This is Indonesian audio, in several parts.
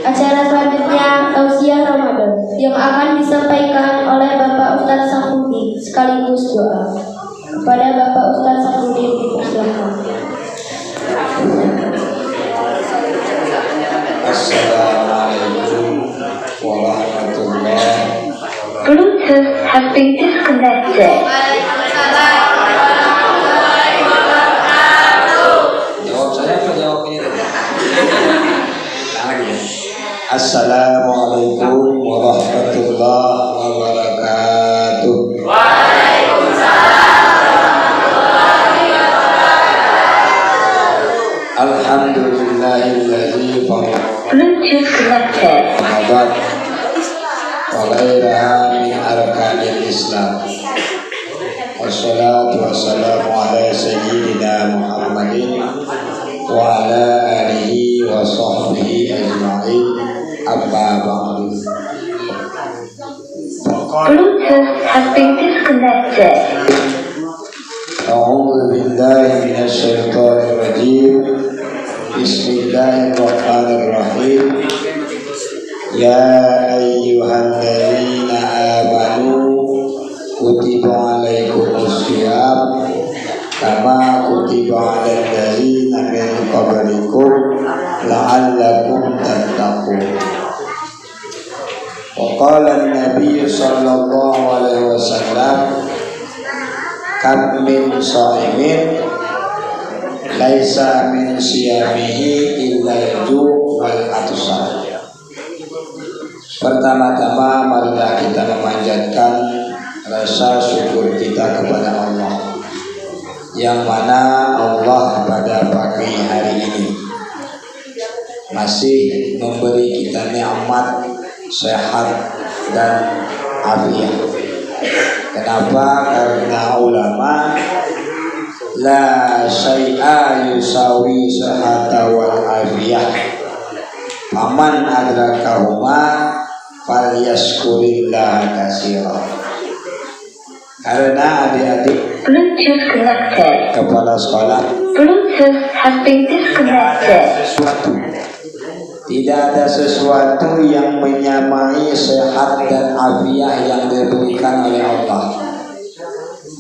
Acara selanjutnya tausiah Ramadan yang akan disampaikan oleh Bapak Ustaz Safrudin sekaligus doa. Kepada Bapak Ustaz Safrudin dipersilakan. Assalamualaikum warahmatullahi wabarakatuh. Bluetooth has been disconnected. Jawab saya apa jawab ini? Lagi ya. Assalamualaikum warahmatullahi wabarakatuh. Alhamdulillahilladzi Bluetooth connected. Ramadan wa ghairaha min arkanil Islam. Wassalatu wassalamu ala sayyidina Muhammadin wa ala alihi wa sahbihi ajma'in. Amma ba'du. Bluetooth has been disconnected. A'udzu billahi minasy syaithanir rajim. Bismillahirrahmanirrahim. Ya ayyuhalladzina amanu kutiba alaikumusiyam kama kutiba alal ladzina min qablikum la'allakum tattaqun. Wa qala an-nabiy sallallahu alaihi wasallam kam min shaimin laisa min siyamihi illa al-ju' wal atsar. Pertama-tama marilah kita memanjatkan rasa syukur kita kepada Allah, yang mana Allah pada pagi hari ini masih memberi kita nikmat sehat dan afiat. Kenapa? Karena ulama la syai'a yusawi sahata wal afiyah. Faman adrakahuma falyashkurillah katsira. Karena adik-adik Bluetooth connected. kepala sekolah, Bluetooth has been disconnected. tidak ada sesuatu yang menyamai sehat dan afiat yang diberikan oleh Allah.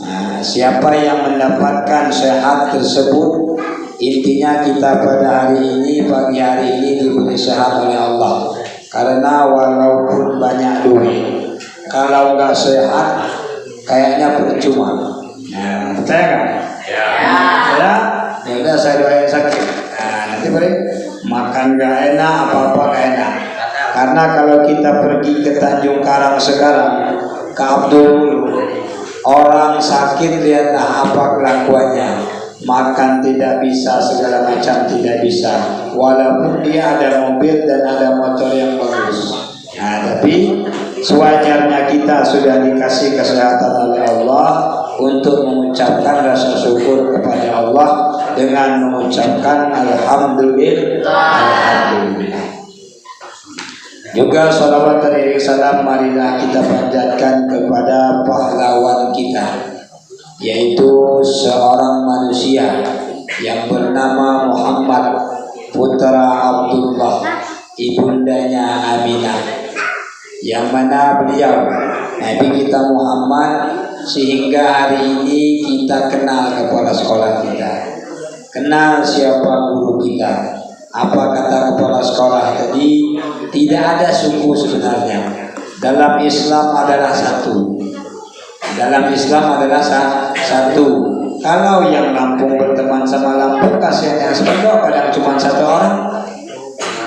Nah, siapa yang mendapatkan sehat tersebut, intinya kita pada hari ini, pagi hari ini diberi sehat oleh Allah. Karena walaupun banyak duit, kalau nggak sehat, kayaknya percuma. Nah, percaya nggak? Ya. Ya udah, saya doain sakit. Nah, nanti boleh makan nggak enak, apa-apa nggak enak. Karena kalau kita pergi ke Tanjung Karang sekarang, ke Abdul, orang sakit lihatlah apa kelakuannya, makan tidak bisa, segala macam tidak bisa, walaupun dia ada mobil dan ada motor yang bagus. Nah, tapi sewajarnya kita sudah dikasih kesehatan oleh Allah untuk mengucapkan rasa syukur kepada Allah dengan mengucapkan alhamdulillah. Alhamdulillah. Juga salawat dan salam marilah kita panjatkan kepada pahlawan kita, yaitu seorang manusia yang bernama Muhammad putra Abdullah, ibundanya Aminah, yang mana beliau Nabi kita Muhammad, sehingga hari ini kita kenal kepala sekolah kita, kenal siapa guru kita. Apa kata kepala sekolah tadi? Tidak ada suku sebenarnya. Dalam Islam adalah satu. Dalam Islam adalah satu. Kalau yang Lampung berteman sama Lampung, kasihan yang sependok, kadang cuma satu orang.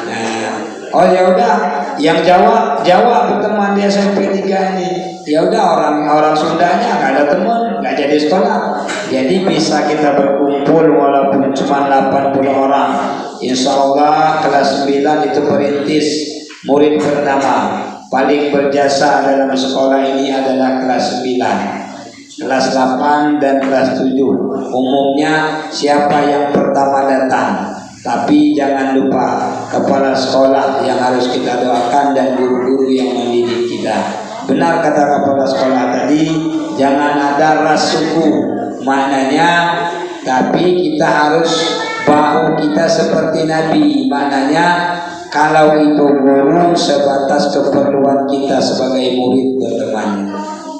Nah, oh ya udah, yang Jawa berteman di SMP 3 ini. Ya udah, orang Sundanya nggak ada teman, nggak jadi sekolah. Jadi bisa kita berkumpul walaupun cuma 80 orang. Insya Allah kelas 9 itu perintis murid pertama. Paling berjasa dalam sekolah ini adalah kelas 9, kelas 8 dan kelas 7. Umumnya siapa yang pertama datang. Tapi jangan lupa kepala sekolah yang harus kita doakan dan guru-guru yang mendidik kita. Benar kata kepala sekolah tadi, jangan ada ras suku. Maknanya, tapi kita harus bahu kita seperti Nabi. Maknanya kalau itu guru sebatas keperluan kita sebagai murid berteman.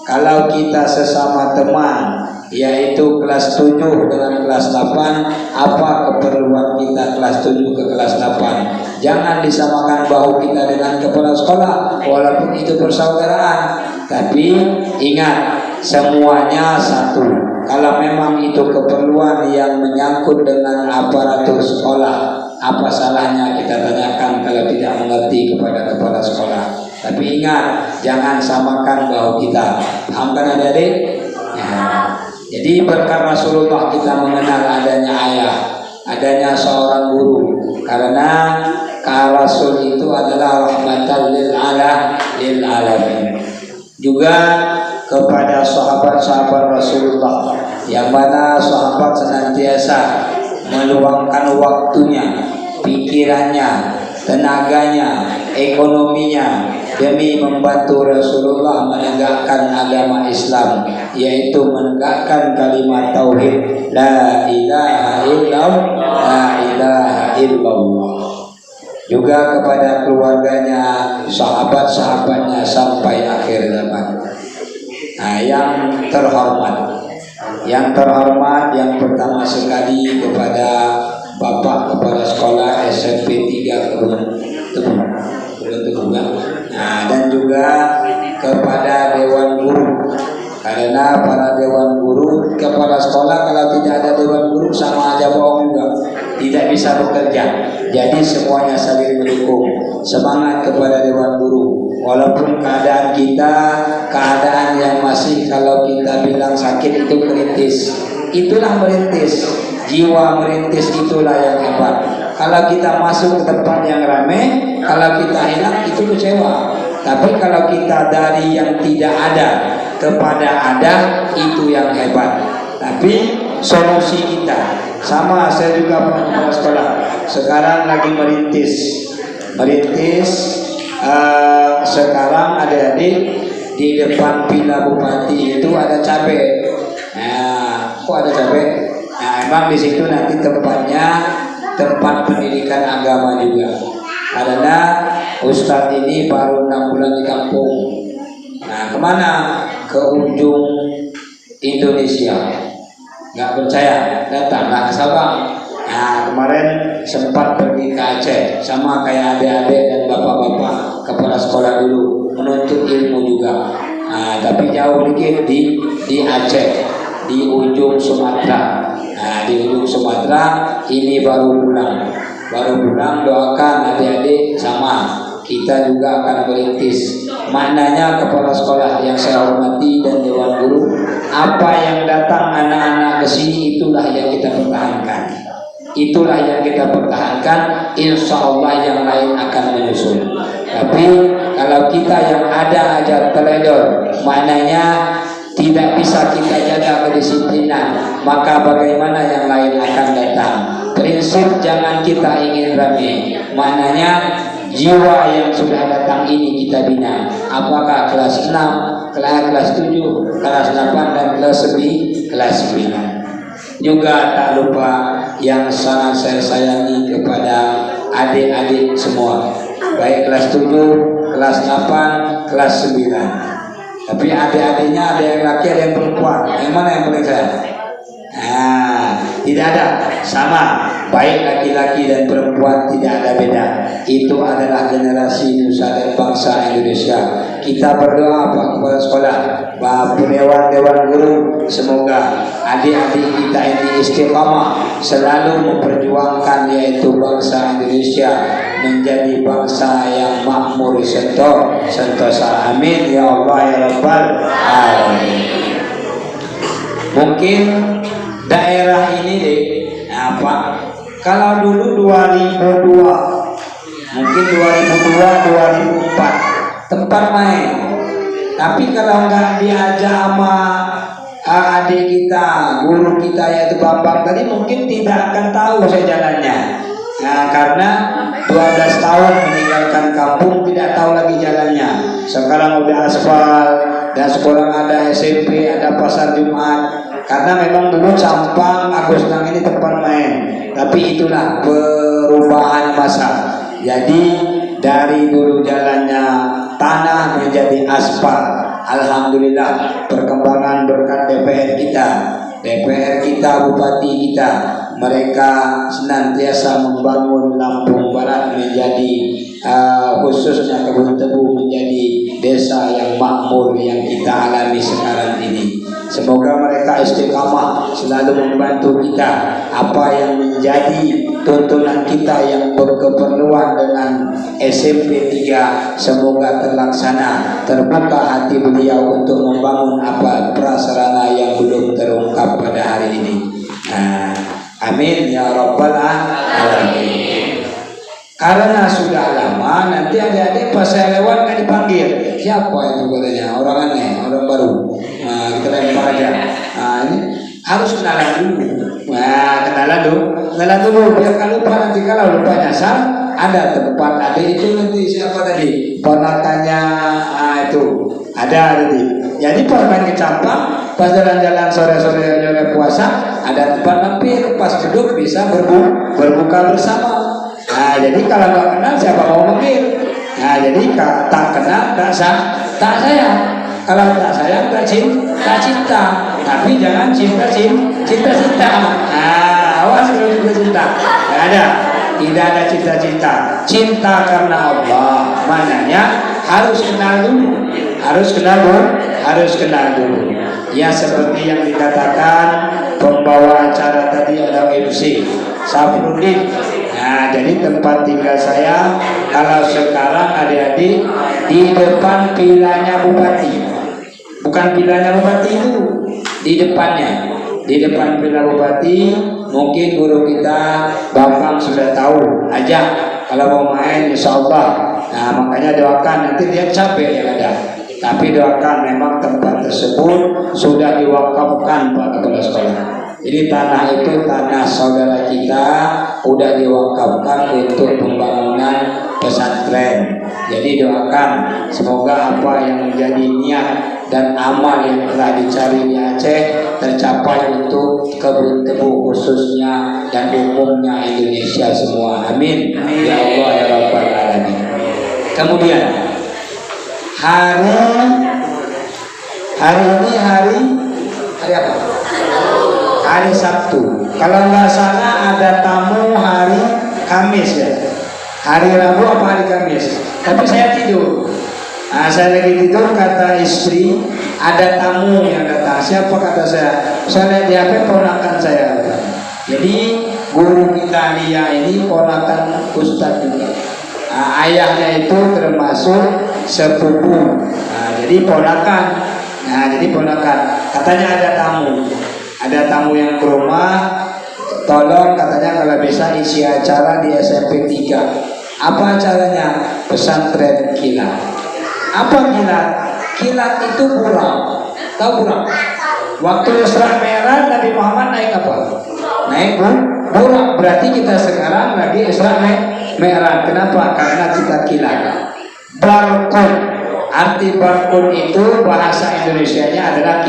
Kalau kita sesama teman, yaitu kelas 7 dengan kelas 8, apa keperluan kita kelas 7 ke kelas 8? Jangan disamakan bahu kita dengan kepala sekolah, walaupun itu persaudaraan. Tapi ingat, semuanya satu. Kalau memang itu keperluan yang menyangkut dengan aparatur sekolah, apa salahnya kita tanyakan kalau tidak mengerti kepada kepala sekolah. Tapi ingat, jangan samakan bahu kita. Paham kan adik-adik? Ya. Jadi berkat Rasulullah kita mengenal adanya ayah, adanya seorang guru. Karena Rasul itu adalah rahmatan lil alamin. Juga kepada sahabat-sahabat Rasulullah, yang mana sahabat senantiasa meluangkan waktunya, pikirannya, tenaganya, ekonominya demi membantu Rasulullah menegakkan agama Islam, yaitu menegakkan kalimat tauhid la ilaha illallah, la ilaha illallah. Juga kepada keluarganya, sahabat-sahabatnya sampai akhir zaman. Nah, yang terhormat, yang pertama sekali kepada Bapak Kepala Sekolah SMP 3 Teguh. Nah, dan juga kepada Dewan Guru. Karena para Dewan Guru, kepala sekolah kalau tidak ada Dewan Guru sama aja bohong juga, tidak bisa bekerja. Jadi semuanya saling mendukung. Semangat kepada Dewan Guru. Walaupun keadaan kita, keadaan yang masih kalau kita bilang sakit itu merintis. Itulah merintis. Jiwa merintis itulah yang hebat. Kalau kita masuk ke tempat yang ramai, kalau kita hilang itu kecewa. Tapi kalau kita dari yang tidak ada kepada ada, itu yang hebat. Tapi solusi kita sama. Saya juga pernah sekolah. Sekarang lagi merintis. Sekarang adik-adik di depan Villa Bupati itu ada cabai. Nah, kok ada cabai? Nah, emang di situ nanti tempatnya tempat pendidikan agama juga. Karena Ustadz ini baru 6 bulan di kampung. Nah, kemana? Ke ujung Indonesia. Nggak percaya? Datanglah ke Sabang. Nah, kemarin sempat pergi ke Aceh sama kayak adik-adik dan bapak-bapak kepala sekolah dulu, menuntut ilmu juga. Nah, tapi jauh dikit di Aceh, di ujung Sumatera. Nah, di ujung Sumatera ini baru pulang. Doakan adik-adik sama. Kita juga akan merintis. Maknanya kepala sekolah yang saya hormati dan Dewan Guru, apa yang datang anak-anak ke sini itulah yang kita pertahankan. Itulah yang kita pertahankan. Insya Allah yang lain akan menyusul. Tapi kalau kita yang ada aja teledor, maknanya tidak bisa kita jaga kedisiplinan, maka bagaimana yang lain akan datang. Prinsip jangan kita ingin ramai. Maknanya jiwa yang sudah datang ini kita bina. Apakah kelas 6, kelas 7, kelas 8 dan kelas 9. Juga tak lupa yang sangat saya sayangi kepada adik-adik semua, baik kelas 7, kelas 8, kelas 9. Tapi adik-adiknya ada yang laki, ada yang perempuan. Yang mana yang paling sayang? Nah, tidak ada, sama. Baik laki-laki dan perempuan tidak ada beda. Itu adalah generasi nusa dan bangsa Indonesia. Kita berdoa Pak Kepala Sekolah, Bapak Dewan Guru, semoga adik-adik kita ini istiqamah selalu memperjuangkan yaitu bangsa Indonesia menjadi bangsa yang makmur sentosa. Amin ya Allah ya Rabbal alamin. Mungkin daerah ini deh apa? Kalau dulu 2002, mungkin 2002-2004 tempat main. Tapi kalau nggak diajak sama adik kita, guru kita yaitu Bambang tadi, mungkin tidak akan tahu saya jalannya. Nah, karena 12 tahun meninggalkan kampung tidak tahu lagi jalannya. Sekarang udah aspal dan sekolah ada SMP, ada pasar Jumat. Karena memang dulu Campang, Agustinang ini tempat main. tapi itulah perubahan masa. Jadi dari dulu jalannya tanah menjadi aspal. Alhamdulillah perkembangan berkat DPR kita, bupati kita, mereka senantiasa membangun Lampung Barat menjadi khususnya Kebun Tebu menjadi desa yang makmur yang kita alami sekarang ini. Semoga mereka istiqamah selalu membantu kita. Apa yang menjadi tuntunan kita yang berkeperluan dengan SMP 3 semoga terlaksana. Terbuka hati beliau untuk membangun apa prasarana yang belum terungkap pada hari ini. Amin ya rabbal alamin. Karena sudah lama, nanti adik-adik pas saya lewat kan dipanggil, siapa itu katanya, orang aneh, orang baru. Kita lempar aja. Ini harus kenalan dulu. Kenalan dulu biar kalau lupa, nanti kalau lupa nyasar ada tempat adik itu nanti siapa tadi ponakannya itu ada tadi. Jadi pernah kecampang pas jalan-jalan sore-sore puasa ada tempat mampir, pas duduk bisa berbuka bersama. Jadi kalau nggak kenal siapa mau manggil? Jadi tak kenal tak sayang. Kalau tak sayang tak cinta. Tapi jangan cinta. Awas kalau cinta. Tidak ada cinta. Cinta karena Allah. Maknanya harus kenal dulu. Ya seperti yang dikatakan pembawa acara tadi ada MC Safruddin. Jadi tempat tinggal saya kalau sekarang adik-adik di depan vilanya bupati. Bukan vilanya bupati itu, di depan villa bupati. Mungkin guru kita Bambang sudah tahu, ajak kalau mau main insya Allah. Makanya doakan, nanti dia capek yang ada. Tapi doakan memang tempat tersebut sudah diwakafkan Pak Kepala Sekolah. Jadi tanah itu tanah saudara kita, udah diwakafkan untuk pembangunan pesantren. Jadi doakan semoga apa yang menjadi niat dan amal yang telah dicari di Aceh tercapai untuk Kebun Tebu khususnya dan umumnya Indonesia semua. Amin. Ya Allah ya Rabbal alamin. Kemudian hari ini hari apa? Hari Sabtu. Kalau nggak salah ada tamu hari Kamis ya. Hari Rabu apa hari Kamis? Tapi saya tidur. Saya lagi tidur, kata istri ada tamu yang datang. Siapa kata saya? Saya lihat di HP ponakan saya. Jadi guru kita dia ini ponakan Ustadz juga. Ayahnya itu termasuk sepupu. Jadi ponakan. Katanya ada tamu. Ada tamu yang ke rumah, tolong katanya kalau bisa isi acara di SMP 3. Apa acaranya? Pesantren kilat. Apa kilat? Kilat itu buraq. Tahu buraq? Waktu Isra Mi'raj Nabi Muhammad naik apa? Naik buraq. Berarti kita sekarang lagi Isra Mi'raj. Kenapa? Karena kita kilat. Barqun. Arti barqun itu bahasa Indonesianya adalah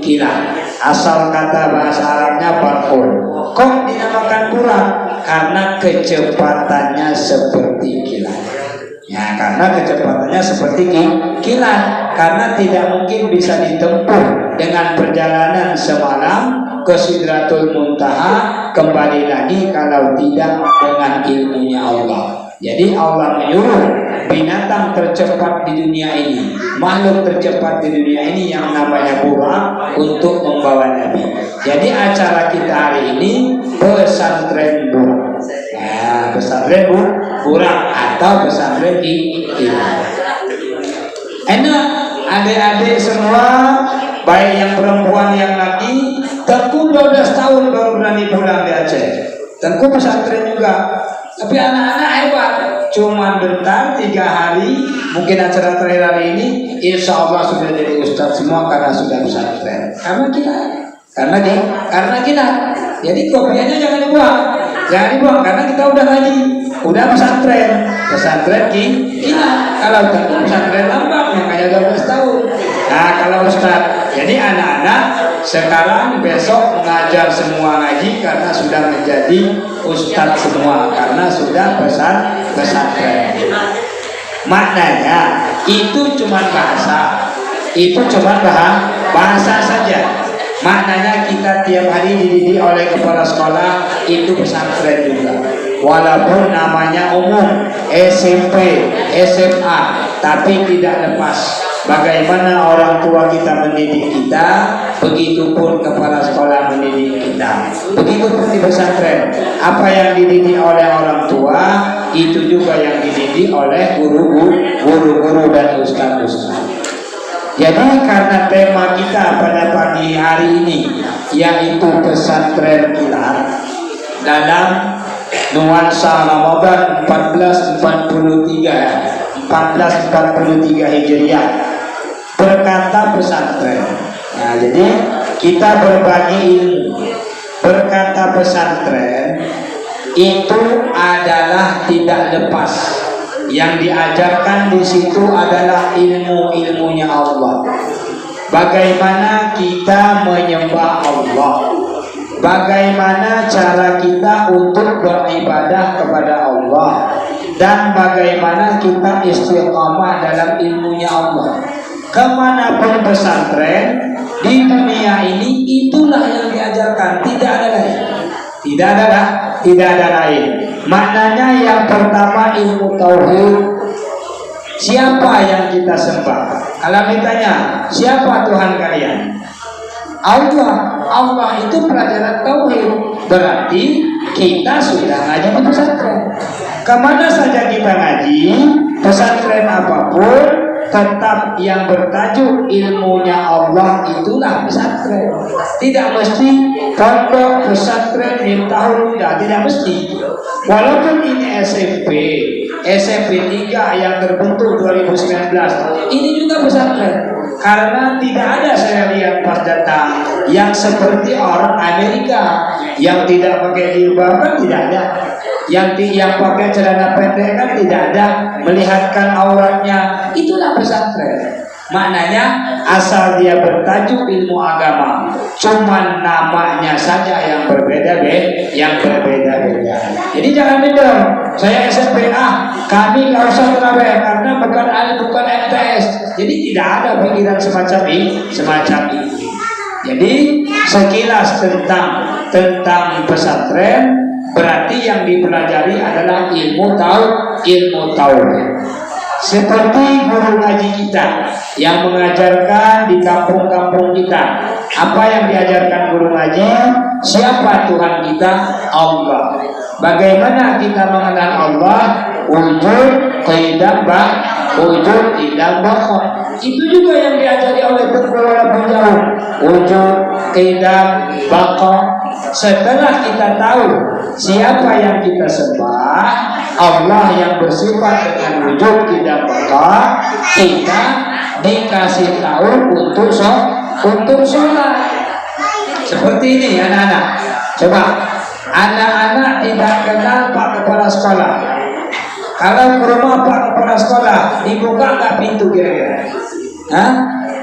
kilat. Asal kata bahasa Arabnya barqun. Kok dinamakan buraq? Karena kecepatannya seperti kilat. Ya, karena kecepatannya seperti kilat. Karena tidak mungkin bisa ditempuh dengan perjalanan semalam ke Sidratul Muntaha kembali lagi kalau tidak dengan ilmunya Allah. Jadi Allah menyuruh binatang tercepat di dunia ini, makhluk tercepat di dunia ini yang namanya buraq untuk membawa Nabi. Jadi acara kita hari ini pesantren buraq. Ya, pesantren buraq atau pesantren kilat. Enak, adik-adik semua, baik yang perempuan yang laki, Tengku 12 tahun baru berani pulang di Aceh. Tengku pesantren juga. Tapi anak-anak hebat, cuma bentar 3 hari, mungkin acara terakhir hari ini, insya Allah sudah jadi ustadz semua karena sudah pesantren. Karena kita. Jadi kopiannya jangan dibuang karena kita udah ngaji, udah pesantren kita. Kalau kita pesantren lambang makanya 12 tahun. Nah kalau Ustaz, jadi anak-anak sekarang besok mengajar semua ngaji karena sudah menjadi Ustaz semua, karena sudah pesantren. Maknanya itu cuma bahasa, itu cuma bahasa saja. Maknanya kita tiap hari dididik oleh kepala sekolah, itu pesantren juga. Walaupun namanya umum, SMP, SMA, tapi tidak lepas bagaimana orang tua kita mendidik kita, begitupun kepala sekolah mendidik kita. Begitupun di pesantren, apa yang dididik oleh orang tua, itu juga yang dididik oleh guru-guru dan ustaz-ustaz. Jadi karena tema kita pada pagi hari ini yaitu pesantren kilat dalam nuansa Ramadan 1443 Hijriah, berkata pesantren. Nah, jadi kita berbagi ilmu. Berkata pesantren itu adalah tidak lepas. Yang diajarkan di situ adalah ilmu-ilmunya Allah. Bagaimana kita menyembah Allah, bagaimana cara kita untuk beribadah kepada Allah, dan bagaimana kita istiqamah dalam ilmunya Allah. Kemanapun pesantren di dunia ini, itulah yang diajarkan, tidak ada lain. Tidak ada lain. Maknanya yang pertama ilmu tauhid. Siapa yang kita sembah? Kalau ditanya, siapa Tuhan kalian? Allah. Allah itu pelajaran tauhid. Berarti kita sudah ngaji di pesantren. Kemana saja kita ngaji, pesantren apapun, tetap yang bertajuk ilmunya Allah itulah pesantren. Tidak mesti pondok pesantren Miftahul Huda, tidak mesti. Walaupun ini SMP 3 yang terbentuk 2019, ini juga pesantren. Karena tidak ada, saya lihat pas datang, yang seperti orang Amerika yang tidak pakai jilbab, kan tidak ada. Yang pakai celana pendek kan tidak ada, melihatkan auratnya. Itulah pesantren. Maknanya asal dia bertajuk ilmu agama, cuman namanya saja yang berbeda-beda. Jadi jangan minder, saya SMP kami nggak usah terawih karena bukan MTS. Jadi tidak ada pikiran semacam ini. Jadi sekilas tentang pesantren, berarti yang dipelajari adalah ilmu tauhid. Seperti guru ngaji kita yang mengajarkan di kampung-kampung kita. Apa yang diajarkan guru ngaji? Siapa Tuhan kita? Allah. Bagaimana kita mengenal Allah? Wujud, qidam, wujud, qidam, baqa. Itu juga yang diajari oleh walaupun jauh. Wujud, qidam, baqa. Setelah kita tahu siapa yang kita sembah, Allah yang bersifat dengan wujud tidak baqa, kita dikasih tahu untuk sholat. Seperti ini anak-anak. Coba, anak-anak tidak kenal Pak Kepala Sekolah. Kalau ke rumah Pak Kepala Sekolah, dibuka nggak pintu kira-kira?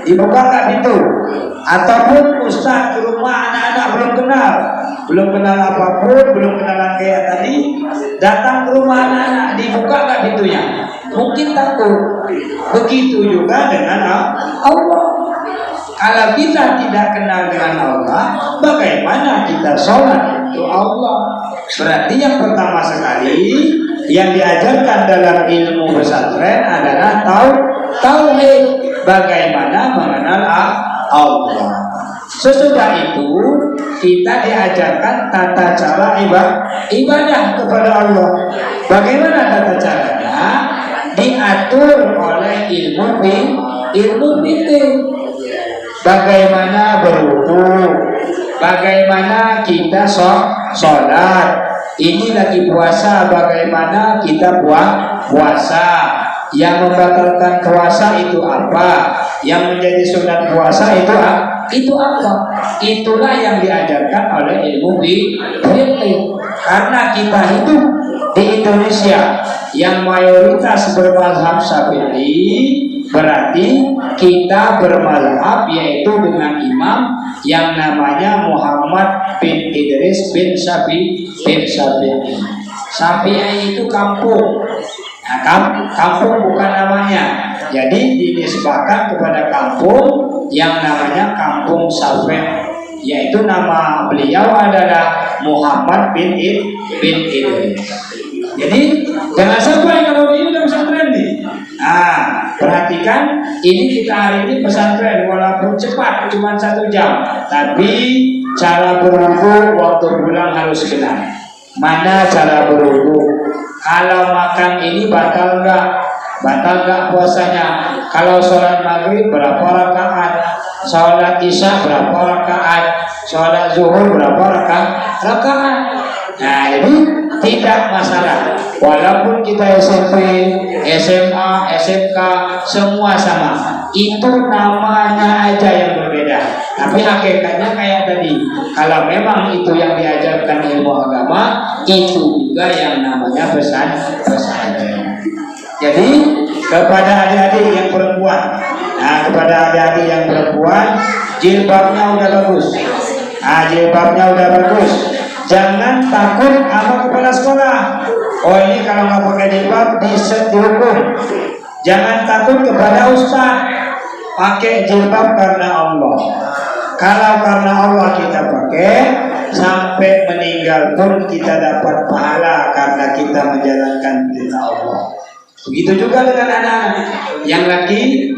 Dibuka nggak pintu? Ataupun Ustaz ke rumah anak-anak belum kenal apapun, belum kenalan kayak tadi, datang ke rumah anak-anak, dibuka nggak pintunya? Mungkin takut. Begitu juga dengan Allah. Kalau kita tidak kenal dengan Allah, bagaimana kita sholat untuk Allah? Berarti yang pertama sekali yang diajarkan dalam ilmu pesantren adalah tauhid. Bagaimana mengenal Allah. Sesudah itu kita diajarkan tata cara ibadah kepada Allah. Bagaimana tata caranya? Diatur oleh ilmu fikih. Bagaimana berwudu, bagaimana kita sholat. Ini lagi puasa, bagaimana kita puasa. Yang membatalkan puasa itu apa? Yang menjadi sunat puasa itu apa? Itulah yang diajarkan oleh ilmu fikih. Karena kita hidup di Indonesia yang mayoritas bermazhab Syafi'i, berarti kita bermazhab yaitu dengan imam yang namanya Muhammad bin Idris bin Syafi'i. Syafi'i itu kampung. Nah, kampung bukan namanya. Jadi dinisbahkan kepada kampung yang namanya Kampung Syafi'i, yaitu nama beliau adalah Muhammad bin Idris. Jadi jangan sampai kalau ini udah pesantren nih. Nah, perhatikan ini kita hari ini pesantren walaupun cepat cuma 1 jam, tapi cara berwudu waktu pulang harus benar. Mana cara berwudu? Kalau makan ini batal enggak puasanya? Kalau sholat maghrib berapa rakaat? Sholat isya berapa rakaat? Sholat zuhur berapa rakaat? Nah, jadi tidak masalah. Walaupun kita SMP, SMA, SMK semua sama. Itu namanya aja yang berbeda. Tapi hakikatnya kayak tadi. Kalau memang itu yang diajarkan ilmu agama, itu juga yang namanya pesantren. Jadi kepada adik-adik yang perempuan, jilbabnya udah bagus. Jangan takut sama kepala sekolah. Oh, ini kalau nggak pakai jilbab dihukum. Jangan takut kepada ustaz. Pakai jilbab karena Allah. Kalau karena Allah kita pakai, sampai meninggal pun kita dapat pahala karena kita menjalankan perintah Allah. Begitu juga dengan anak-anak yang lagi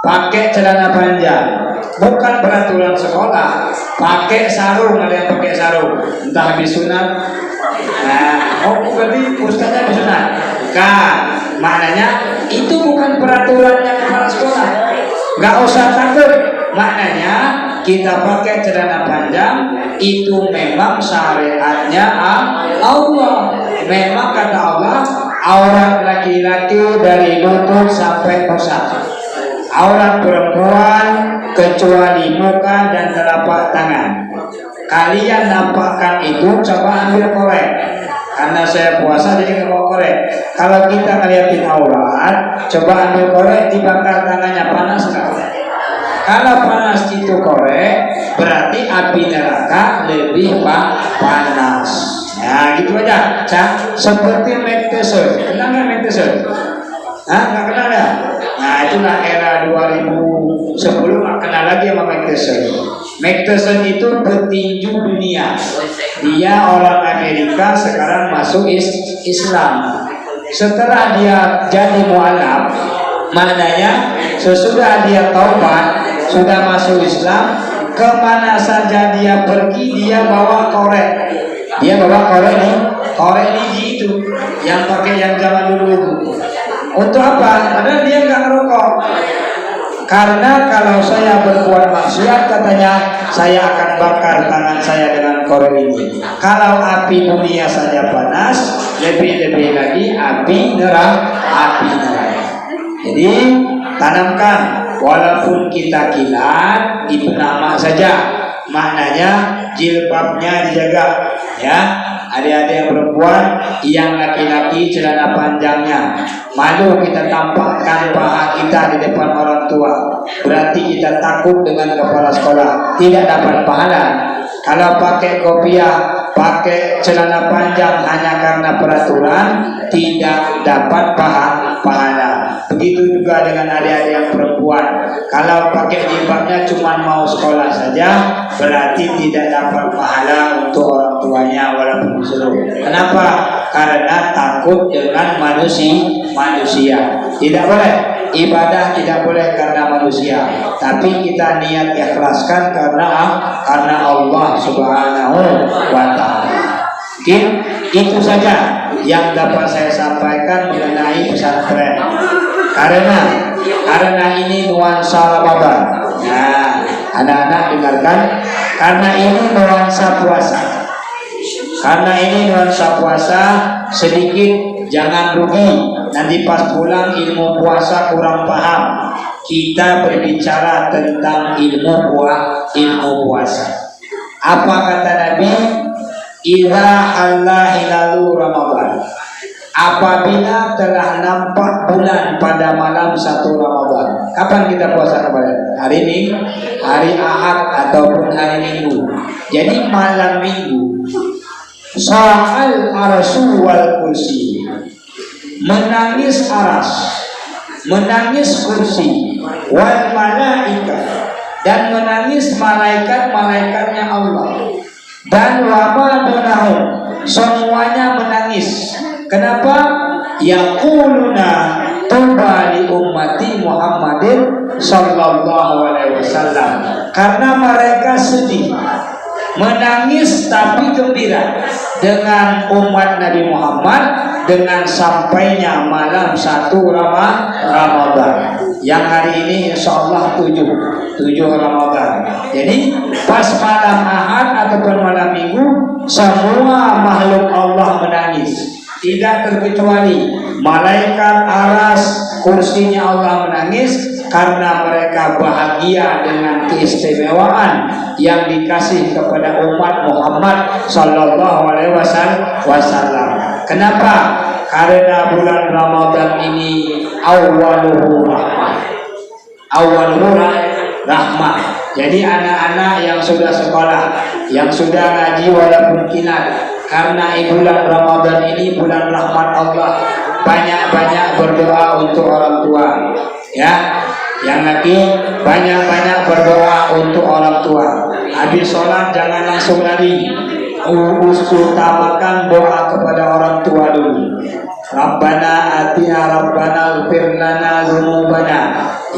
pakai celana panjang. Bukan peraturan sekolah, pakai sarung, ada yang pakai sarung, entah habis sunat. Berarti ustaznya habis sunat. Maknanya itu bukan peraturan yang kepala sekolah. Gak usah takut. Maknanya kita pakai celana panjang itu memang syariatnya Allah. Memang kata Allah, aurat laki-laki dari lutut sampai pusat. Aurat perempuan kecuali muka dan telapak tangan. Kalian nampakkan itu, coba ambil korek. Karena saya puasa jadi nggak mau korek. Kalau kita ngeliatin aurat, coba ambil korek, dibakar tangannya, panas nggak? Kalau panas itu korek, berarti api neraka lebih panas. Ya gitu aja. Seperti Mike Tyson. Kenal nggak Mike Tyson? Nggak kenal ya? Nah, itulah era 2010 nggak kenal lagi sama Mike Tyson. Mike Tyson itu petinju dunia. Dia orang Amerika, sekarang masuk Islam. Setelah dia jadi mualaf, maknanya sesudah dia taubat, sudah masuk Islam, kemana saja dia pergi dia bawa korek. Dia bawa korek niji itu yang pakai yang zaman dulu itu. Untuk apa? Karena dia nggak ngerokok. Karena kalau saya berbuat maksiat, katanya saya akan bakar tangan saya dengan korek ini. Kalau api dunia saja panas, lebih-lebih lagi api neraka. Jadi tanamkan, walaupun kita kilat, itu nama saja. Maknanya jilbabnya dijaga, ya. Adik-adik yang perempuan, yang laki-laki celana panjangnya. Malu kita tampakkan paha kita di depan orang tua. Berarti kita takut dengan kepala sekolah, tidak dapat pahala. Kalau pakai kopiah, pakai celana panjang hanya karena peraturan, tidak dapat pahala. Begitu juga dengan adik-adik yang perempuan. Kalau pakai jilbabnya cuma mau sekolah saja, berarti tidak dapat pahala untuk orang tuanya walaupun disuruh. Kenapa? Karena takut dengan manusia. Tidak boleh. Ibadah tidak boleh karena manusia, tapi kita niat ikhlaskan karena Allah Subhanahu wa Ta'ala. Itu saja yang dapat saya sampaikan mengenai pesantren. Karena ini nuansa Ramadan. Nah, anak-anak dengarkan, karena ini nuansa puasa. Sedikit jangan rugi. Nanti pas pulang ilmu puasa kurang paham. Kita berbicara tentang ilmu puasa. Apa kata Nabi? Idza halla hilalu Ramadan. Apabila telah nampak bulan pada malam 1 Ramadan. Kapan kita puasa kemarin? Hari Minggu, hari Ahad ataupun hari Minggu. Jadi malam Minggu. Sa'al arsu wal kursi. Menangis aras, menangis kursi, wal malaika, dan menangis malaikat-malaikatnya Allah, dan wama dunahum, semuanya menangis. Kenapa? Yaquluna tuba li ummati Muhammadin sallallahu alaihi wasallam, karena mereka sedih, menangis tapi gembira dengan umat Nabi Muhammad dengan sampainya malam 1 Ramadan yang hari ini insya Allah 7 Ramadan. Jadi pas malam Ahad ataupun malam Minggu semua makhluk Allah menangis, tidak terkecuali malaikat aras kursinya Allah menangis karena mereka bahagia dengan keistimewaan yang dikasih kepada umat Muhammad sallallahu alaihi wasallam. Kenapa? Karena bulan Ramadan ini awwaluhu rahmah. Jadi anak-anak yang sudah sekolah, yang sudah ngaji walaupun kinat, karena bulan Ramadan ini bulan rahmat Allah, banyak-banyak berdoa untuk orang tua. Ya, yang lagi banyak-banyak berdoa untuk orang tua. Habis sholat jangan langsung lari, utamakan doa kepada orang tua dulu. Rabbana atina Rabbana ighfir lana dzunubana.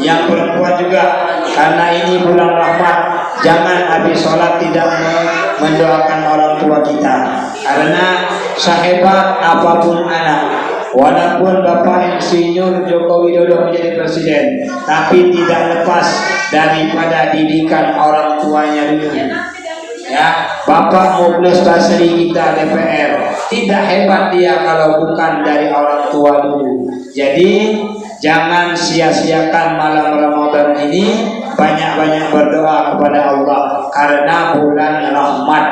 Yang perempuan juga, karena ini bulan rahmat, jangan habis sholat tidak mendoakan orang tua kita. Karena sehebat apapun anak, walaupun Bapak Insinyur Joko Widodo menjadi presiden, tapi tidak lepas daripada didikan orang tuanya dulu. Ya, Bapak Mukhlis Basri kita DPR, tidak hebat dia kalau bukan dari orang tua dulu. Jadi jangan sia-siakan malam Ramadan ini, banyak-banyak berdoa kepada Allah karena bulan rahmat.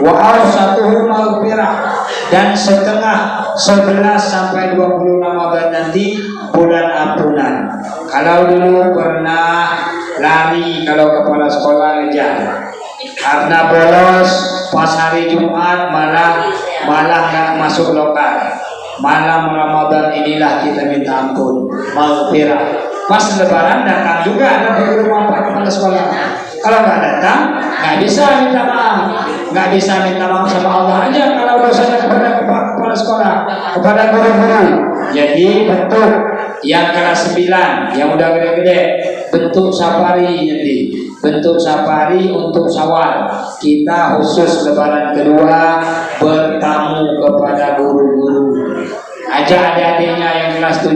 Wa awsatuhu maghfirah, dan setengah 11 sampai 20 Ramadan nanti bulan ampunan. Kalau dulu pernah lari kalau kepala sekolah ngejar, karena bolos pas hari Jumat malah nggak masuk lokal. Malam Ramadan inilah kita minta ampun, maghfirah. Pas Lebaran datang juga ada rumah Pak kepala sekolah. Kalau nggak datang, nggak bisa minta maaf, nggak bisa minta maaf sama Allah aja kalau dosanya kepada kepala sekolah, kepada guru-guru. Jadi bentuk yang kelas 9, yang udah gede-gede, bentuk safari nanti. Bentuk safari untuk Syawal. Kita khusus Lebaran kedua bertamu kepada guru-guru. Ajak adik-adiknya yang kelas 7,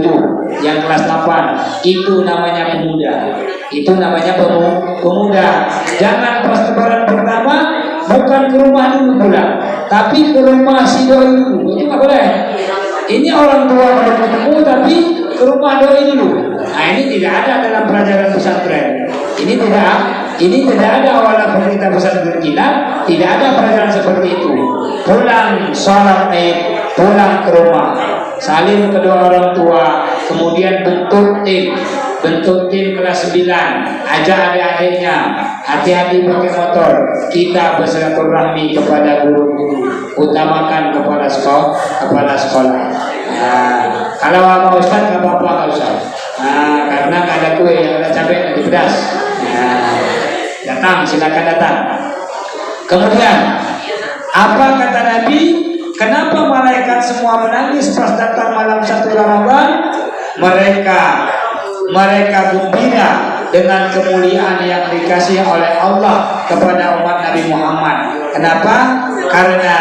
yang kelas 8, itu namanya pemuda. Itu namanya pemuda. Jangan pas Lebaran pertama bukan ke rumah dulu pulang, tapi ke rumah si doi dulu. Itu nggak boleh. Ini orang tua baru ketemu tapi ke rumah doi dulu. Nah, ini tidak ada dalam pelajaran pesantren. Ini tidak ada walaupun kita pesantren kita, tidak ada pelajaran seperti itu. Pulang sholat Id, pulang ke rumah, salim kedua orang tua, kemudian bentuk tim kelas 9, ajak adik-adiknya, hati-hati pakai motor, kita bersilaturahmi kepada guru-guru, utamakan kepala sekolah. Nah, kalau sama Ustaz nggak apa-apa nggak usah. Nah, karena nggak ada kue, yang ada cabai nanti pedas. Nah, datang, silakan datang. Kemudian apa kata Nabi? Kenapa malaikat semua menangis pas datang malam 1 Ramadan? Mereka gembira dengan kemuliaan yang dikasih oleh Allah kepada umat Nabi Muhammad. Kenapa? Karena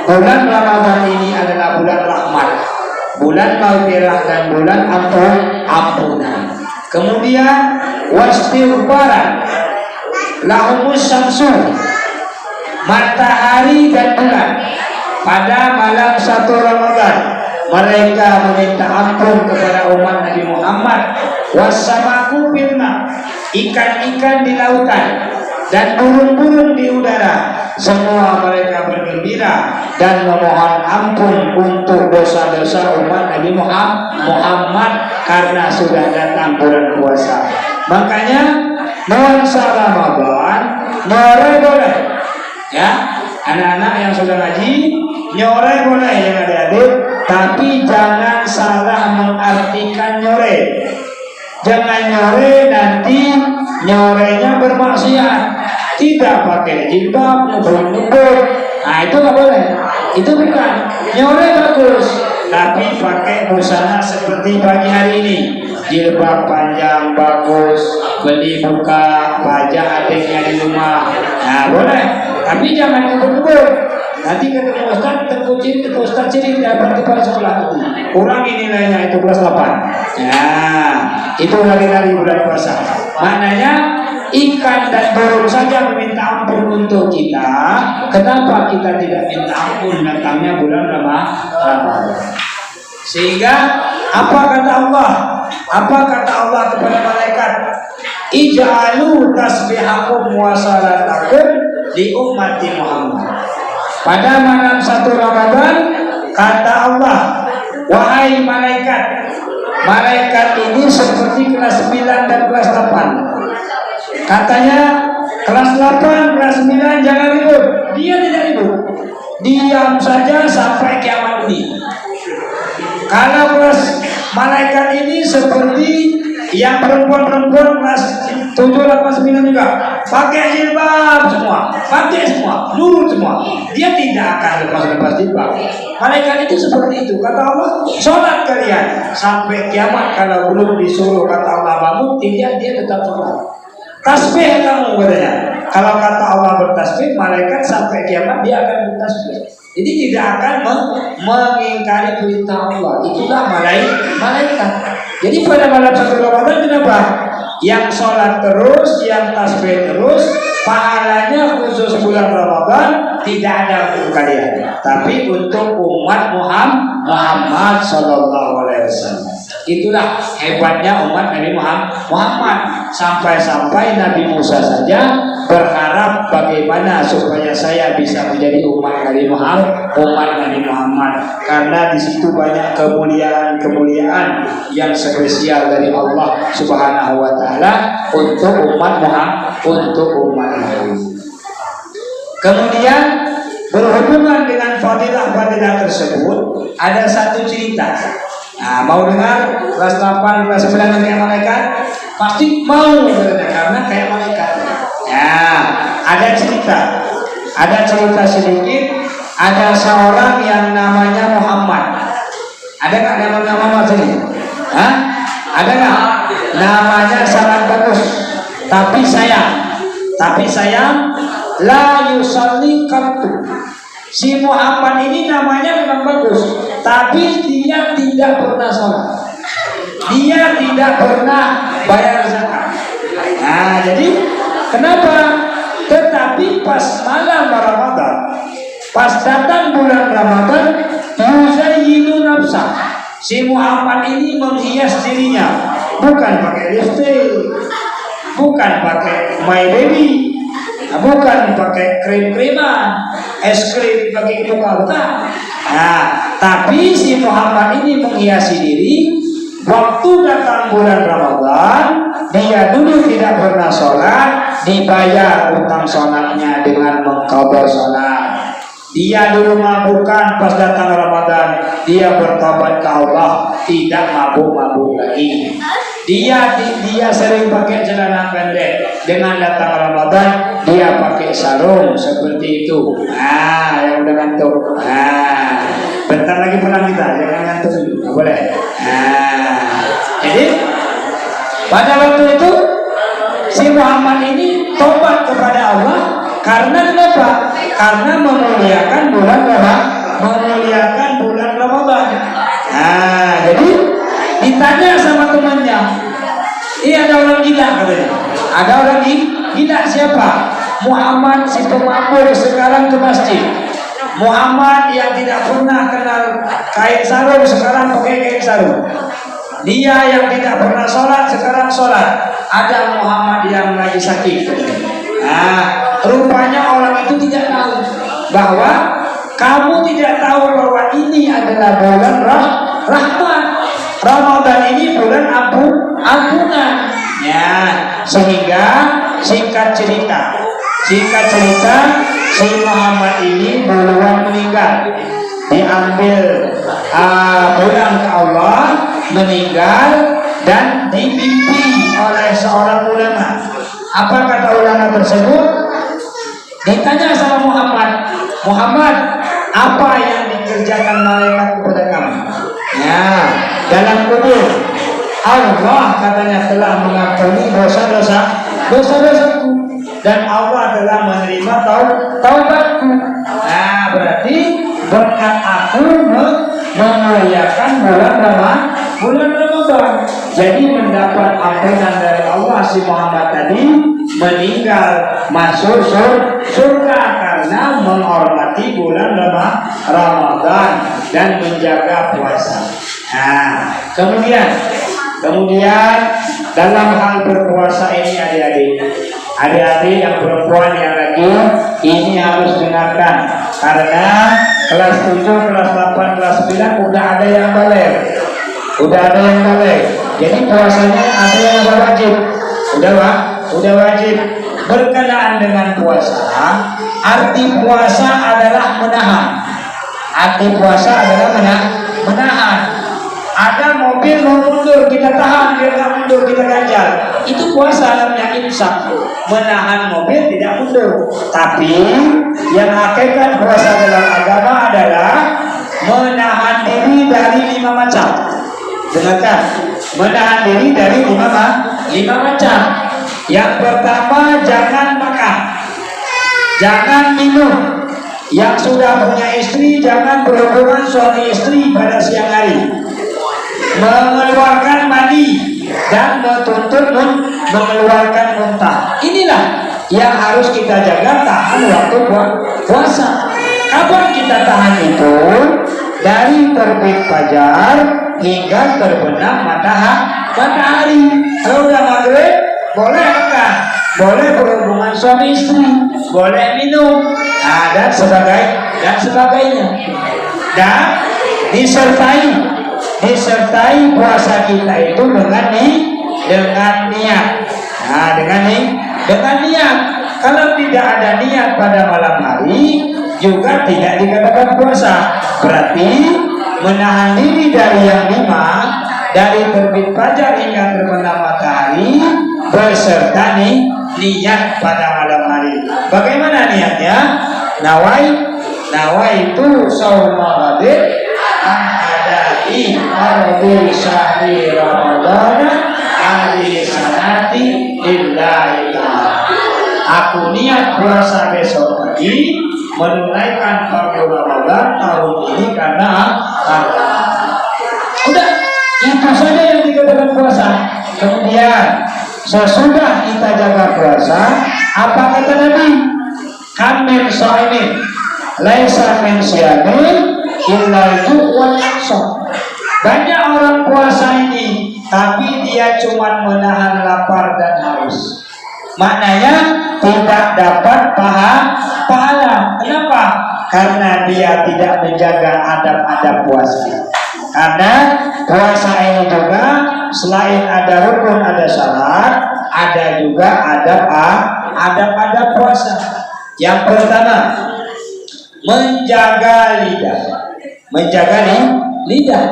bulan Ramadan ini adalah bulan rahmat, bulan maghfirah, dan bulan ampunan. Kemudian wastighfaran lahumus syamsu, matahari dan bulan pada malam 1 Ramadan mereka meminta ampun kepada umat Nabi Muhammad. Wassamaku filma, ikan-ikan di lautan dan burung-burung di udara, semua mereka bergembira berzina dan memohon ampun untuk dosa-dosa umat Nabi Muhammad karena sudah datang bulan puasa. Makanya nuansa Ramadan nyore boleh, ya anak-anak yang sudah ngaji nyore boleh yang adik-adik, tapi jangan salah mengartikan nyore. Jangan nyore nanti nyorenya bermaksiat, tidak pakai jilbab, ngebut-ngebut. Nah itu nggak boleh, itu bukan nyore. Bagus, tapi pakai busana seperti pagi hari ini, jilbab panjang bagus, beli buka pajak adiknya di rumah. Nah boleh, tapi jangan ngebut-ngebut. Nanti ketemu Ustaz, ketemu Ustaz ciri dapat kepala sekolah itu. Kurangi nilainya itu kelas 8. Nah, itu hari-hari bulan puasa. Maknanya ikan dan burung saja meminta ampun untuk kita. Kenapa kita tidak minta ampun datangnya bulan Ramadan? Sehingga apa kata Allah? Apa kata Allah kepada malaikat? Ij'alu tasbihakum wa salatakum li ummati Muhammad. Pada malam 1 Ramadan kata Allah, wahai malaikat, malaikat ini seperti kelas 9 dan kelas 8. Katanya kelas 8, kelas 9 jangan ribut. Dia tidak ribut, diam saja sampai kiamat ini. Kalau kelas malaikat ini seperti yang perempuan-perempuan kelas 7, 8, 9 juga pakai jilbab semua, pakai semua, nurut semua. Dia tidak akan lepas jilbab. Malaikat itu seperti itu. Kata Allah, sholat kalian sampai kiamat. Kalau belum disuruh kata Allah bangun, dia tetap sholat. Tasbih kamu katanya. Kalau kata Allah bertasbih, malaikat sampai kiamat dia akan bertasbih. Jadi tidak akan mengingkari perintah Allah. Itulah malaikat. Jadi pada malam 1 Ramadan kenapa? Yang sholat terus, yang tasbih terus, pahalanya khusus bulan Ramadan tidak ada untuk kalian, tapi untuk umat Muhammad Sallallahu Alaihi Wasallam. Itulah hebatnya umat Nabi Muhammad. Sampai-sampai Nabi Musa saja berharap bagaimana supaya saya bisa menjadi umat Nabi Muhammad, karena di situ banyak kemuliaan yang spesial dari Allah Subhanahu Wa Taala untuk umat Nabi. Kemudian berhubungan dengan fadilah-fadilah tersebut ada satu cerita. Nah, mau dengar kelas 8, kelas 9 kayak malaikat? Pasti mau karena kayak malaikat. Ya, ada cerita sedikit. Ada seorang yang namanya Muhammad. Ada nggak nama Muhammad sini? Hah? Ada nggak? Namanya sangat bagus, tapi sayang la yusalli qattu. Si Muhammad ini namanya memang bagus, tapi dia tidak pernah sholat. Dia tidak pernah bayar zakat. Nah, jadi kenapa? Tetapi pas malam Ramadan, pas datang bulan Ramadan, yuzayyinu nafsah. Si Muhammad ini menghias dirinya, bukan pakai lipstick, bukan pakai My Baby, bukan pakai krim-kriman, es krim bagi muka, bukan. Nah, tapi si Muhammad ini menghiasi diri. Waktu datang bulan Ramadan, dia dulu tidak pernah sholat, dibayar utang sholatnya dengan mengqadha sholat. Dia dulu mabukan, pas datang Ramadan, dia bertobat ke Allah, tidak mabuk-mabuk lagi. Dia sering pakai celana pendek. Dengan datang Ramadan, dia pakai sarung seperti itu. Nah, yang udah ngantuk. Nah, bentar lagi pulang kita, jangan ngantuk dulu, nggak boleh. Nah, jadi pada waktu itu si Muhammad ini tobat kepada Allah karena kenapa? Karena memuliakan bulan Ramadan. Nah, jadi ditanya sama temannya, ada orang gila katanya. Ada orang gila siapa? Muhammad si pemabuk sekarang ke masjid. Muhammad yang tidak pernah kenal kain sarung sekarang pakai kain sarung. Dia yang tidak pernah sholat sekarang sholat. Ada Muhammad yang lagi sakit. Nah, rupanya orang itu tidak tahu bahwa Kamu tidak tahu bahwa ini adalah bulan rahmat. Ramadan ini bulan ampunan. Ya, sehingga singkat cerita si Muhammad ini duluan meninggal, diambil pulang ke Allah, meninggal dan dimimpi oleh seorang ulama. Apa kata ulama tersebut? Ditanya sama Muhammad, apa yang dikerjakan malaikat kepada kamu? Ya, dalam kubur Allah katanya telah mengampuni dosa-dosaku dan Allah telah menerima taubatku. Nah, berarti berkat aku memuliakan bulan Ramadan. Jadi mendapat ampunan dari Allah. Si Muhammad tadi meninggal masuk surga karena menghormati bulan Ramadan dan menjaga puasa. Nah, kemudian dalam hal berpuasa ini adik-adik yang perempuan yang lagi ini harus dengarkan, karena kelas 7, kelas 8, kelas 9 udah ada yang balik. Jadi puasanya ada yang wajib. Udah wajib. Berkenaan dengan puasa, arti puasa adalah menahan. Menahan. Ada mobil mau mundur, kita tahan, dia nggak mundur, kita ganjal. Itu puasa namanya imsak, menahan mobil tidak mundur. Tapi yang hakikat puasa dalam agama adalah menahan diri dari 5 macam. Dengarkan, menahan diri dari 5 macam. Yang pertama, jangan makan, jangan minum. Yang sudah punya istri jangan berhubungan suami istri pada siang hari. Mengeluarkan mani dan mengeluarkan muntah. Inilah yang harus kita jaga, tahan waktu puasa. Kapan kita tahan itu? Dari terbit fajar hingga terbenam matahari. Kalau udah maghrib boleh makan, boleh berhubungan suami istri, boleh minum, dan sebagainya. Dan disertai puasa kita itu dengan niat. Nah, dengan niat. Kalau tidak ada niat pada malam hari juga tidak dikatakan puasa. Berarti menahan diri dari yang 5, dari terbit fajar hingga terbenam matahari, beserta niat pada malam hari. Bagaimana niatnya? Nawaitu shauma ghadin an adai fardhi syahri ramadhan ahli sanati lillahi ta'ala. Aku niat puasa besok pagi, menunaikan fardu Ramadan tahun ini karena Allah. Udah, itu saja yang dikatakan puasa. Kemudian sesudah kita jaga puasa, apa kata Nabi? Kam min shaimin laisa min siyamin illa ju'wal aqsa. Banyak orang puasa ini, tapi dia cuma menahan lapar dan haus. Maknanya tidak dapat pahala. Kenapa? Karena dia tidak menjaga adab-adab puasa. Karena puasa ini juga selain ada rukun, ada syarat, ada juga adab puasa. Yang pertama, menjaga lidah.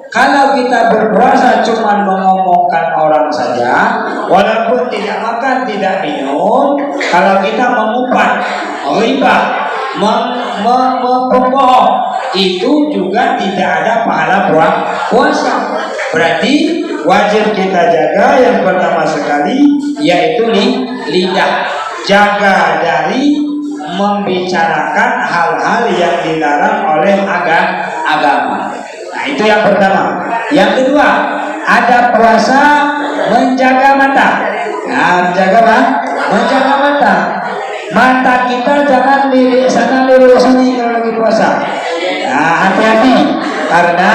Kalau kita berpuasa cuma mengomongkan orang saja, walaupun tidak makan, tidak minum, kalau kita mengumpat, riba, membohong, itu juga tidak ada pahala puasa. Berarti wajib kita jaga yang pertama sekali, yaitu lidah. Jaga dari membicarakan hal-hal yang dilarang oleh agama. Nah, itu yang pertama. Yang kedua, ada puasa menjaga mata. Nah, menjaga mata. Mata kita jangan lirik sana lirik sini kalau lagi puasa. Nah, hati-hati, karena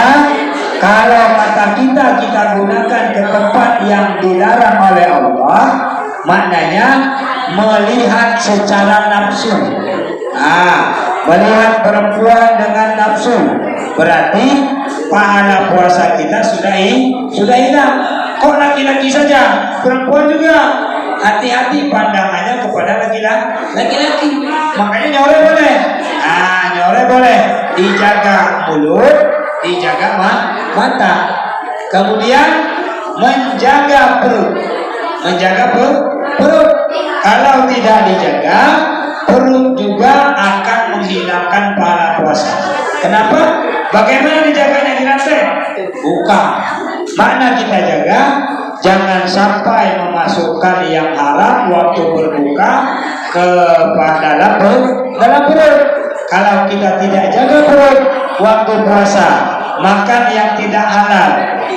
kalau mata kita gunakan ke tempat yang dilarang oleh Allah, maknanya melihat secara nafsu. Nah, melihat perempuan dengan nafsu, berarti pahala puasa kita sudah hilang. Kok laki-laki saja, perempuan juga? Hati-hati pandangannya kepada laki-laki. Makanya nyore boleh. Nyore boleh. Dijaga mulut, dijaga mata. Kemudian menjaga perut. Kalau tidak dijaga, perut juga akan menghilangkan pahala puasa. Kenapa? Bagaimana dijaganya jelasnya? Bukan. Mana kita jaga? Jangan sampai memasukkan yang haram waktu berbuka ke dalam perut. Kalau kita tidak jaga perut waktu puasa, makan yang tidak halal,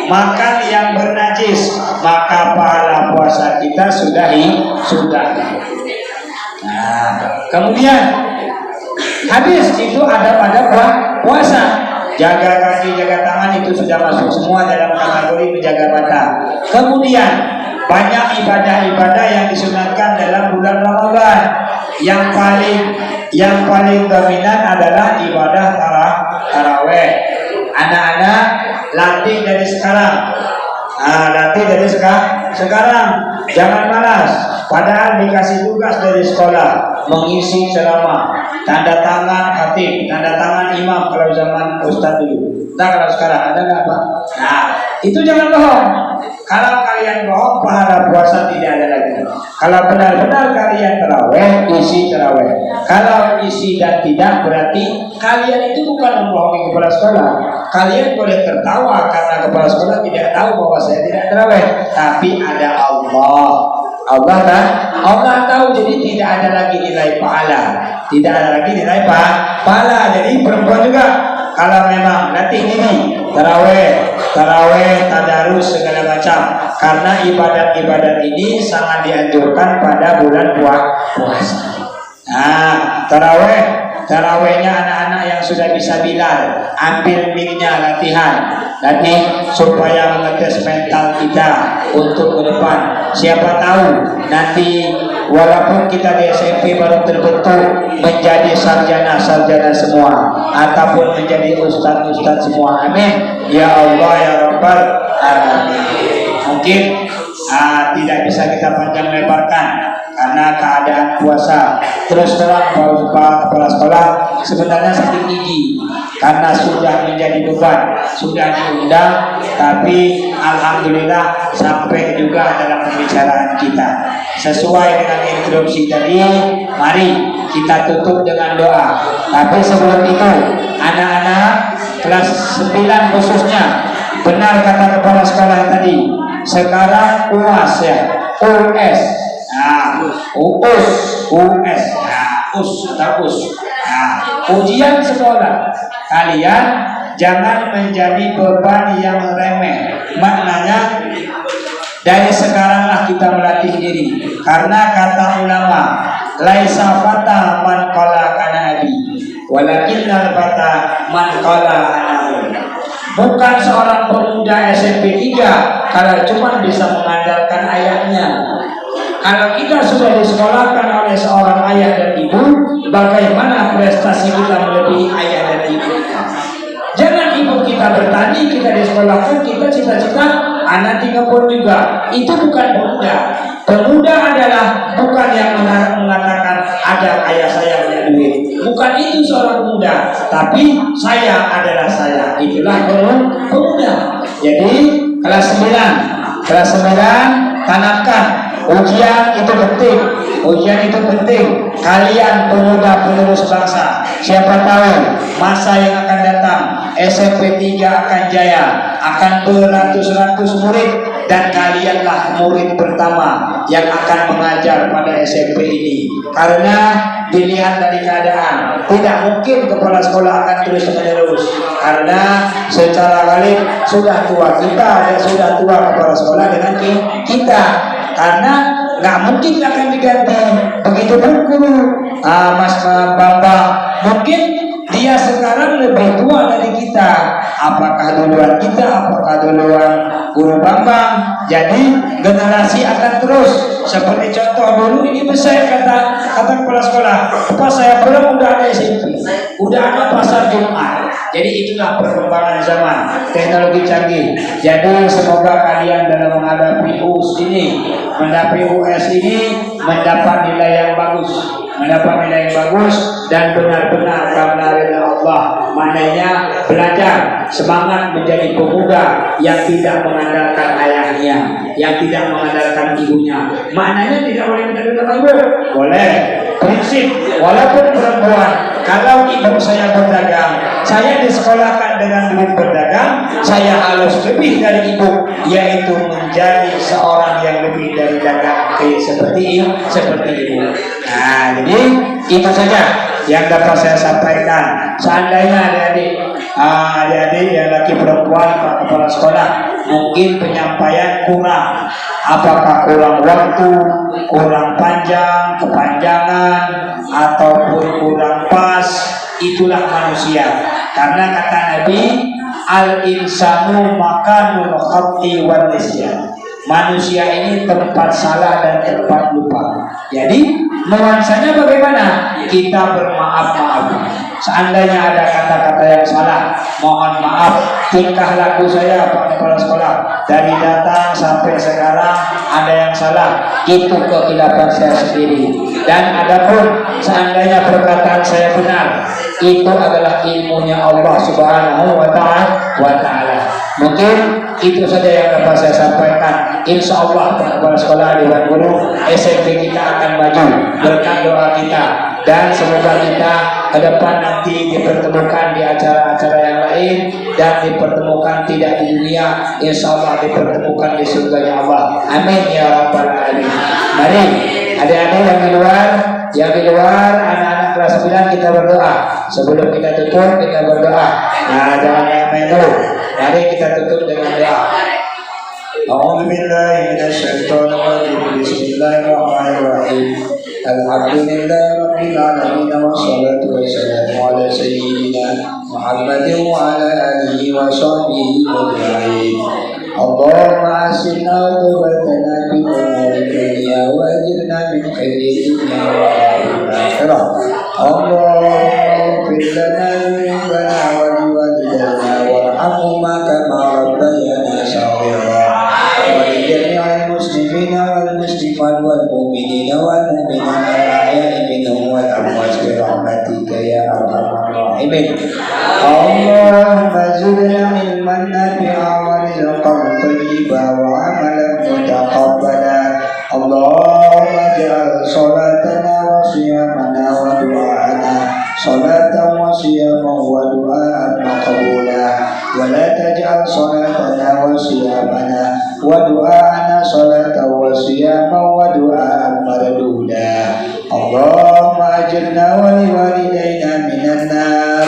makan yang bernajis, maka pahala puasa kita sudah. Nah, kemudian habis itu ada pada puasa. Jaga kaki, jaga tangan itu sudah masuk semua dalam kategori menjaga mata. Kemudian banyak ibadah-ibadah yang disunatkan dalam bulan Ramadan. Yang paling dominan adalah ibadah taraweh. Anak-anak latih dari sekarang. Sekarang jangan malas. Padahal dikasih tugas dari sekolah mengisi ceramah, tanda tangan khatib, tanda tangan imam kalau zaman ustaz dulu. Nah kalau sekarang ada nggak Pak? Nah itu jangan bohong. Kalau kalian bohong, pahala puasa tidak ada lagi. Kalau benar-benar kalian terawih, isi terawih. Kalau isi dan tidak, berarti kalian itu bukan membohongi kepala sekolah. Kalian boleh tertawa karena kepala sekolah tidak tahu bahwa saya tidak terawih. Tapi ada Allah. Allah tahu, jadi tidak ada lagi nilai pahala. Jadi perempuan juga kalau memang nanti ini taraweh, tadarus segala macam, karena ibadat-ibadat ini sangat dianjurkan pada bulan puasa. Nah, tarawehnya anak-anak yang sudah bisa bilal, ambil mic-nya latihan supaya mengetes mental kita untuk ke depan. Siapa tahu nanti walaupun kita di SMP baru terbentuk menjadi sarjana semua, ataupun menjadi ustaz semua. Amin. Ya Allah ya Rabbal alamin. Mungkin tidak bisa kita panjang lebarkan karena keadaan puasa. Terus terang Pak Kepala Sekolah sebenarnya sakit gigi karena sudah menjadi beban, sudah diundang, tapi alhamdulillah sampai juga dalam pembicaraan kita. Sesuai dengan instruksi tadi, mari kita tutup dengan doa. Tapi sebelum itu, anak-anak kelas 9 khususnya, benar kata Kepala Sekolah tadi, sekarang UAS ya, US. Ujian sekolah kalian jangan menjadi beban yang remeh. Maknanya dari sekaranglah kita melatih diri, karena kata ulama, laisa fata man qala kana abi, walakinnal fata man qala ana. Bukan seorang pemuda SMP 3 kalau cuma bisa mengandalkan ayahnya. Kalau kita sudah disekolahkan oleh seorang ayah dan ibu, bagaimana prestasi kita melebihi ayah dan ibu kita? Jangan ibu kita bertani, kita disekolahkan, kita cita-cita anak 30 juga. Itu bukan pemuda. Pemuda adalah bukan yang mengatakan ada ayah saya punya duit. Bukan itu seorang pemuda, tapi saya adalah saya. Itulah pemuda. Jadi kelas 9 tanamkan. Ujian itu penting. Kalian pemuda penerus bangsa. Siapa tahu masa yang akan datang SMP 3 akan jaya, akan beratus-ratus murid, dan kalianlah murid pertama yang akan mengajar pada SMP ini. Karena dilihat dari keadaan, tidak mungkin kepala sekolah akan terus menerus, karena secara galib sudah tua kita dan sudah tua kepala sekolah dengan kita. Karena nggak mungkin akan diganti. Begitu pun guru Mas Bambang, mungkin dia sekarang lebih tua dari kita. Apakah duluan kita, apakah duluan guru Bambang? Jadi generasi akan terus. Seperti contoh dulu ini besar kata kepala sekolah, pas saya pulang udah ada SMP. Udah ada pasar Jumat. Jadi itulah perkembangan zaman, teknologi canggih. Jadi semoga kalian dalam menghadapi US ini, mendapat nilai yang bagus, dan benar-benar karena ridha Allah. Maknanya belajar, semangat menjadi pemuda yang tidak mengandalkan ayahnya, yang tidak mengandalkan ibunya. Maknanya tidak boleh mengandalkan ibu, boleh. Prinsip, walaupun perempuan, kalau ibu saya berdagang, saya disekolahkan dengan duit berdagang, saya harus lebih dari ibu, yaitu menjadi seorang yang lebih dari dagang seperti ibu. Nah, jadi itu saja yang dapat saya sampaikan. Seandainya adik-adik yang laki perempuan, Pak Kepala Sekolah, mungkin penyampaian kurang, apakah kurang waktu, kurang panjang, kepanjangan, ataupun kurang pas, itulah manusia. Karena kata Nabi, al-insanu makanul khati wal nisyan. Manusia ini tempat salah dan tempat lupa. Jadi nuansanya bagaimana? Kita bermaaf-maaf. Seandainya ada kata-kata yang salah, mohon maaf. Tingkah laku saya, Pak Kepala Sekolah, dari datang sampai sekarang ada yang salah, itu kekhilafan saya sendiri. Dan adapun seandainya perkataan saya benar, itu adalah ilmunya Allah Subhanahu wa Ta'ala. Mungkin itu saja yang dapat saya sampaikan. Insya Allah Pak Kepala Sekolah, Dewan Guru, SMP kita akan maju berkat doa kita, dan semoga kita ke depan nanti dipertemukan di acara-acara yang lain, dan dipertemukan tidak di dunia, insya Allah dipertemukan di surganya Allah. Amin ya rabbal alamin. Mari adik-adik yang di luar, anak-anak kelas 9 kita berdoa. Sebelum kita tutup kita berdoa. Nah, jangan yang main dulu. Mari kita tutup dengan doa. A'udzu billahi minasyaitonir rajim. Bismillahirrahmanirrahim. Alhamdulillahi rabbil alamin, wassalatu wassalamu ala sayyidina Muhammadin wa ala alihi wa sahbihi ajma'in. Allahumma asinna ubatana fi umuri dunya wa ajirna min khayri dunya wa akhirah. Allahumma ighfir lana dhunubana wa liwalidayna warhamhuma kama rabbayana shaghira. ولجميع المسلمين والمسلمات والمؤمنين والمؤمنات الأحياء منهم والأموات برحمتك يا أرحم الراحمين. اللهم زدنا علما نافعا ورزقا طيبا وعملا متقبلا. اللهم اجعل صلاتنا وصيامنا ودعاءنا صلاة وصياما ودعاء مقبولا، ولا تجعل صلاتنا وصيامنا ودعاءنا صلاة وصياما ودعاء مردودا. اللهم أجرنا ولوالدينا من النار.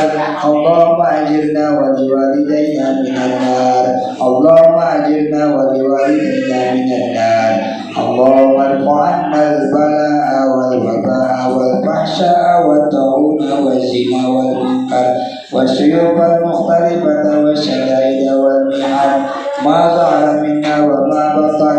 اللهم أجرنا ولوالدينا من النار. اللهم أجرنا ولوالدينا من النار. اللهم ارفع عنا البلاء والوباء والفحشاء والطاعون والزنا والمنكر والسيوف المختلفة والشدائد والمحن ما ظهر منا وما بطن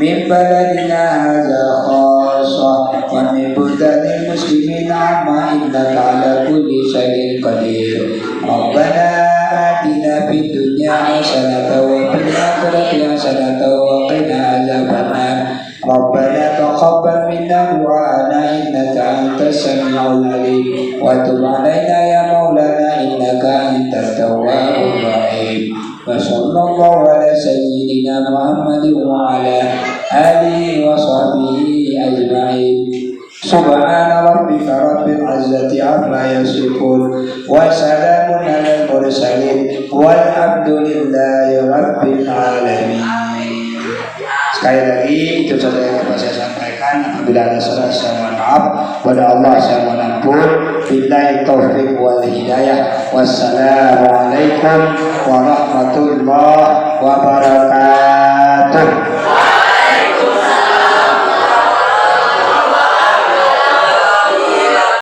من بلدنا هذا خاصة ومن بلدان المسلمين عامة، إنك على كل شيء قدير. ربنا آتنا في الدنيا حسنة وفي الآخرة حسنة وقنا عذاب النار. ربنا تقبل منا دعاءنا إنك أنت السميع العليم، وتب علينا يا مولانا إنك أنت التواب الرحيم. وصلى الله على سيدنا محمد وعلى آله وصحبه أجمعين. سبحان ربك رب العزة عما يصفون وسلام على المرسلين والحمد لله رب العالمين. Sekali lagi itu saja yang dapat saya sampaikan. Apabila ada salah saya mohon maaf, kepada Allah saya mohon ampun. Billahi taufiq wal hidayah. Wassalamualaikum warahmatullahi wabarakatuh.